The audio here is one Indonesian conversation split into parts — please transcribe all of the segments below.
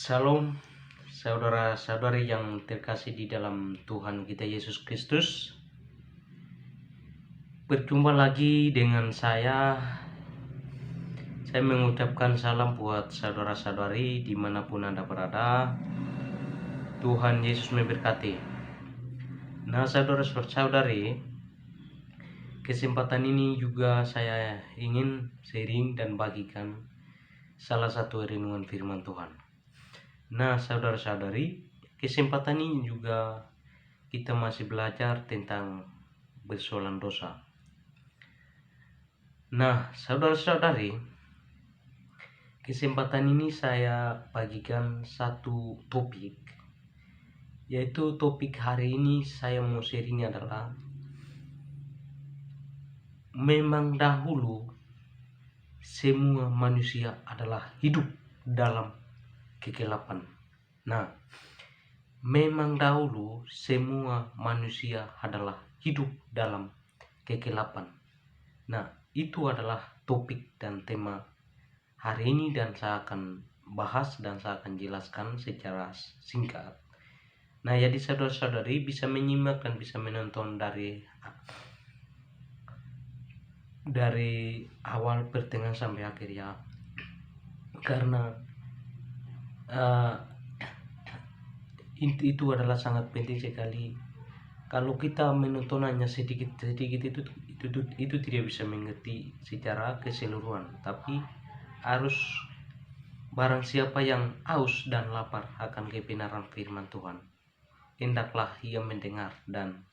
Shalom, saudara-saudari yang terkasih di dalam Tuhan kita Yesus Kristus. Berjumpa lagi dengan saya. Saya mengucapkan salam buat saudara-saudari dimanapun Anda berada. Tuhan Yesus memberkati. Nah, saudara-saudari, kesempatan ini juga saya ingin sharing dan bagikan salah satu renungan firman Tuhan. Nah, saudara-saudari, kesempatan ini juga kita masih belajar tentang persoalan dosa. Nah, saudara-saudari, kesempatan ini saya bagikan satu topik, yaitu topik hari ini saya mau sharing adalah memang dahulu semua manusia adalah hidup dalam kegelapan. Nah, memang dahulu semua manusia adalah hidup dalam kegelapan. Nah, itu adalah topik dan tema hari ini, dan saya akan bahas dan saya akan jelaskan secara singkat. Nah, jadi saudara-saudari bisa menyimak dan bisa menonton dari awal pertengahan sampai akhir ya, karena itu adalah sangat penting sekali. Kalau kita menonton hanya sedikit-sedikit itu tidak bisa mengerti secara keseluruhan. Tapi harus barang siapa yang haus dan lapar akan kebenaran firman Tuhan, hendaklah ia mendengar dan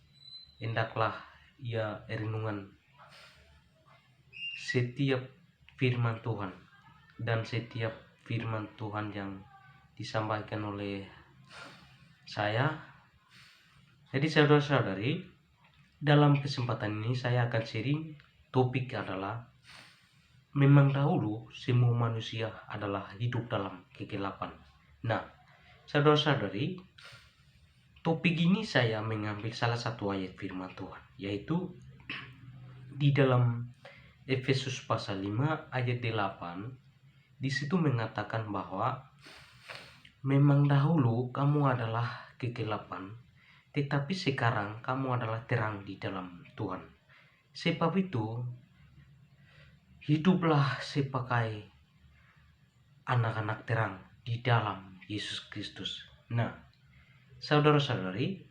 hendaklah ia renungan setiap firman Tuhan dan setiap firman Tuhan yang disampaikan oleh saya. Jadi saudara-saudari, dalam kesempatan ini saya akan sharing topik adalah memang dahulu semua manusia adalah hidup dalam kegelapan. Nah, saudara-saudari, topik ini saya mengambil salah satu ayat firman Tuhan, yaitu di dalam Efesus pasal 5 ayat 8. Di situ mengatakan bahwa memang dahulu kamu adalah kegelapan, tetapi sekarang kamu adalah terang di dalam Tuhan. Sebab itu, hiduplah sebagai anak-anak terang di dalam Yesus Kristus. Nah, saudara-saudari,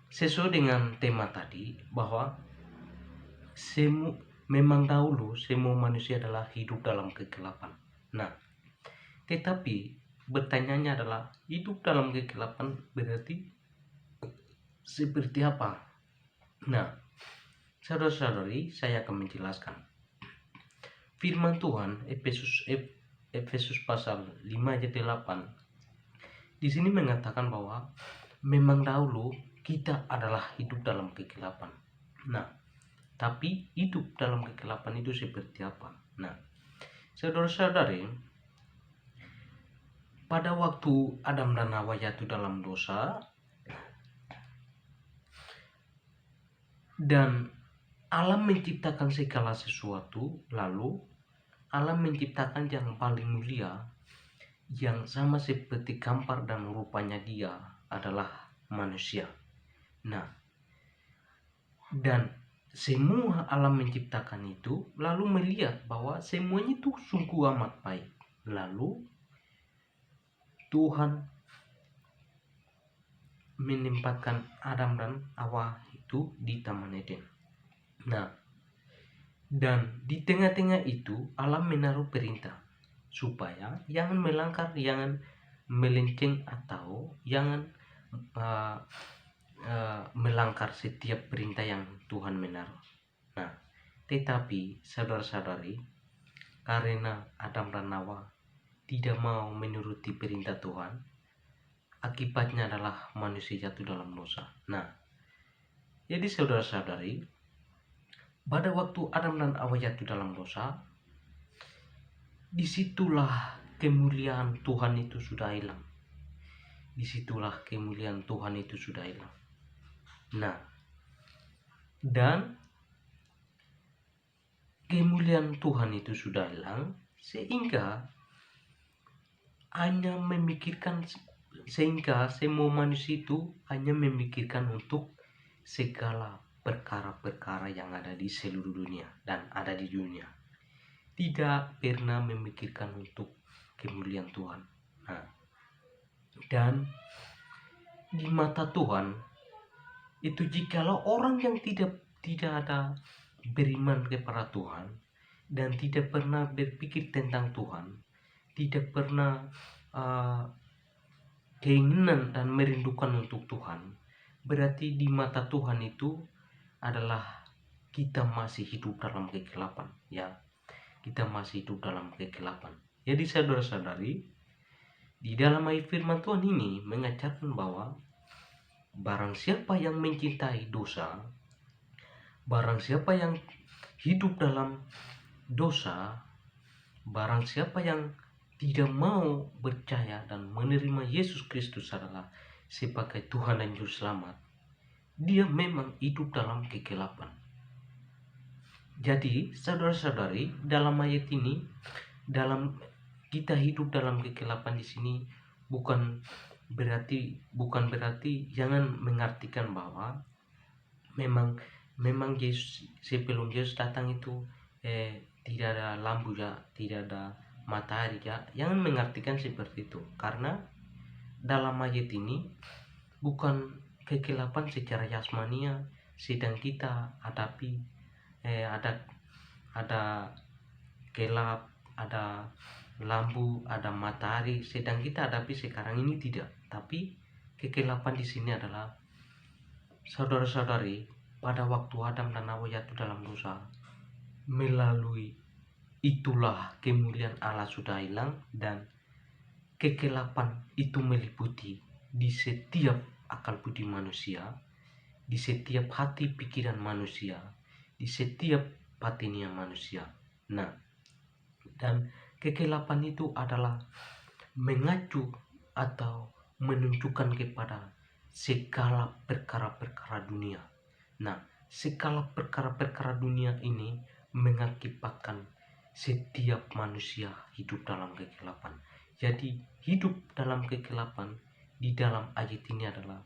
sesuai dengan tema tadi bahwa memang dahulu semua manusia adalah hidup dalam kegelapan. Nah, tetapi bertanyanya adalah hidup dalam kegelapan berarti seperti apa? Nah, saudara-saudari, saya akan menjelaskan. Firman Tuhan Efesus pasal 5 ayat 8. Di sini mengatakan bahwa memang dahulu kita adalah hidup dalam kegelapan. Nah, tapi hidup dalam kegelapan itu seperti apa? Nah, saudara-saudari, pada waktu Adam dan Hawa jatuh dalam dosa dan alam menciptakan segala sesuatu, lalu alam menciptakan yang paling mulia, yang sama seperti gambar dan rupanya dia adalah manusia. Nah, dan semua alam menciptakan itu lalu melihat bahwa semuanya itu sungguh amat baik. Lalu Tuhan menempatkan Adam dan Hawa itu di Taman Eden. Nah, dan di tengah-tengah itu alam menaruh perintah supaya jangan melanggar, jangan melenceng, atau jangan melanggar setiap perintah yang Tuhan menaruh. Nah, tetapi saudara-saudari, karena Adam dan Hawa tidak mau menuruti perintah Tuhan, akibatnya adalah manusia jatuh dalam dosa. Nah, jadi saudara-saudari, pada waktu Adam dan Hawa jatuh dalam dosa, disitulah kemuliaan Tuhan itu sudah hilang. Disitulah kemuliaan Tuhan itu sudah hilang. Nah, dan kemuliaan Tuhan itu sudah hilang sehingga hanya memikirkan, sehingga semua manusia itu hanya memikirkan untuk segala perkara-perkara yang ada di seluruh dunia dan ada di dunia, tidak pernah memikirkan untuk kemuliaan Tuhan. Nah, dan di mata Tuhan itu, jikalau orang yang tidak ada beriman kepada Tuhan dan tidak pernah berpikir tentang Tuhan, tidak pernah keinginan dan merindukan untuk Tuhan, berarti di mata Tuhan itu adalah kita masih hidup dalam kegelapan, ya. Kita masih hidup dalam kegelapan. Jadi saudara-saudari, di dalam ayat firman Tuhan ini mengajarkan bahwa barang siapa yang mencintai dosa, barang siapa yang hidup dalam dosa, barang siapa yang tidak mau percaya dan menerima Yesus Kristus adalah sebagai Tuhan dan Juru Selamat, dia memang hidup dalam kegelapan. Jadi saudara-saudari, dalam ayat ini, dalam kita hidup dalam kegelapan di sini bukan berarti jangan mengartikan bahwa memang Yesus, sebelum Yesus datang itu tidak ada lampu ya, tidak ada matahari ya. Jangan mengartikan seperti itu, karena dalam ayat ini bukan kegelapan secara jasmania sedang kita hadapi, ada gelap, ada lampu, ada matahari sedang kita hadapi sekarang ini, tidak. Tapi kegelapan di sini adalah, saudara-saudari, pada waktu Adam dan Hawa jatuh dalam dosa, melalui itulah kemuliaan Allah sudah hilang dan kegelapan itu meliputi di setiap akal budi manusia, di setiap hati pikiran manusia, di setiap batinnya manusia. Nah, dan kegelapan itu adalah mengacu atau menunjukkan kepada segala perkara-perkara dunia. Nah, segala perkara-perkara dunia ini mengakibatkan setiap manusia hidup dalam kegelapan. Jadi hidup dalam kegelapan di dalam ayat ini adalah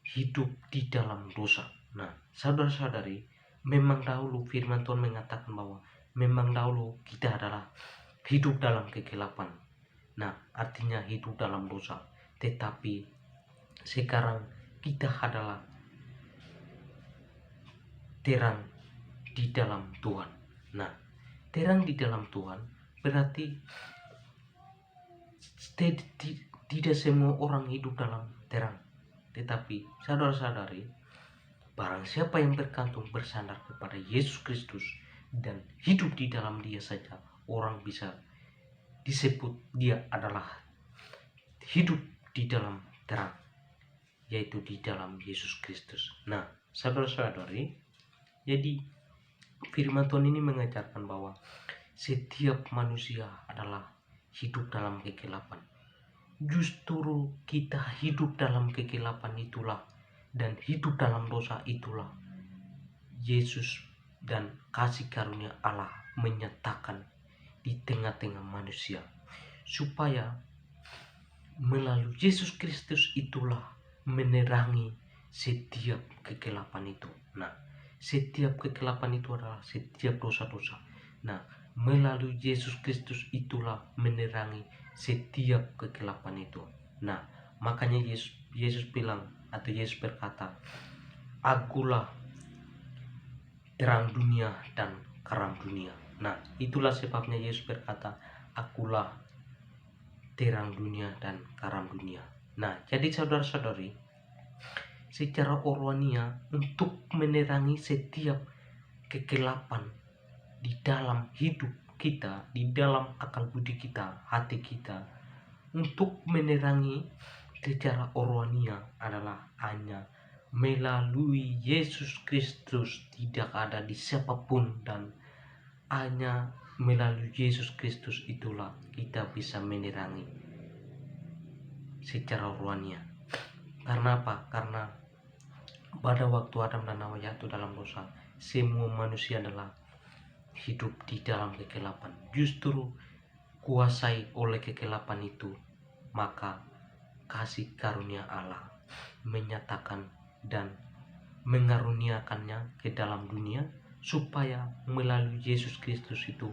hidup di dalam dosa. Nah, saudara-saudari, memang dahulu firman Tuhan mengatakan bahwa memang dahulu kita adalah hidup dalam kegelapan. Nah, artinya hidup dalam dosa. Tetapi sekarang kita adalah terang di dalam Tuhan. Nah, terang di dalam Tuhan berarti tidak semua orang hidup dalam terang. Tetapi saudara-saudari, barang siapa yang bergantung bersandar kepada Yesus Kristus dan hidup di dalam Dia saja, orang bisa disebut dia adalah hidup di dalam terang, yaitu di dalam Yesus Kristus. Nah, saudara-saudari, jadi firman Tuhan ini mengajarkan bahwa setiap manusia adalah hidup dalam kegelapan. Justru kita hidup dalam kegelapan itulah dan hidup dalam dosa itulah Yesus dan kasih karunia Allah menyatakan di tengah-tengah manusia, supaya melalui Yesus Kristus itulah menerangi setiap kegelapan itu. Nah, setiap kegelapan itu adalah setiap dosa-dosa. Nah, melalui Yesus Kristus itulah menerangi setiap kegelapan itu. Nah, makanya Yesus bilang, atau Yesus berkata, "Akulah terang dunia dan terang dunia." Nah, itulah sebabnya Yesus berkata, "Akulah terang dunia dan terang dunia." Nah, jadi saudara-saudari, secara rohania untuk menerangi setiap kegelapan di dalam hidup kita, di dalam akal budi kita, hati kita, untuk menerangi secara rohania adalah hanya melalui Yesus Kristus. Tidak ada di siapapun, dan hanya melalui Yesus Kristus itulah kita bisa menerangi secara rohania. Karena apa? Karena pada waktu Adam dan Hawa jatuh dalam dosa, semua manusia adalah hidup di dalam kegelapan. Justru dikuasai oleh kegelapan itu, maka kasih karunia Allah menyatakan dan mengaruniakannya ke dalam dunia supaya melalui Yesus Kristus itu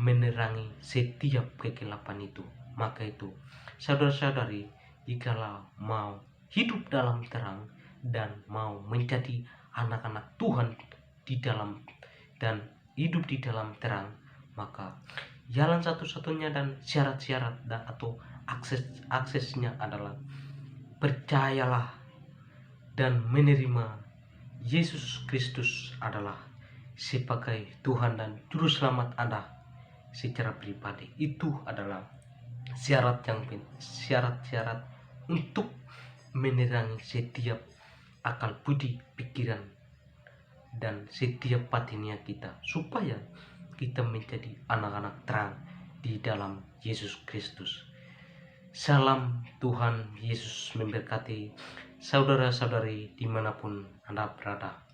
menerangi setiap kegelapan itu. Maka itu, saudara-saudari, jikalau mau hidup dalam terang dan mau menjadi anak-anak Tuhan di dalam dan hidup di dalam terang, maka jalan satu-satunya dan syarat-syarat atau aksesnya adalah percayalah dan menerima Yesus Kristus adalah sebagai Tuhan dan Juru Selamat Anda secara pribadi. Itu adalah syarat-syarat untuk menerangi setiap akal budi pikiran dan setiap batinnya kita, supaya kita menjadi anak-anak terang di dalam Yesus Kristus. Salam Tuhan Yesus memberkati saudara-saudari dimanapun Anda berada.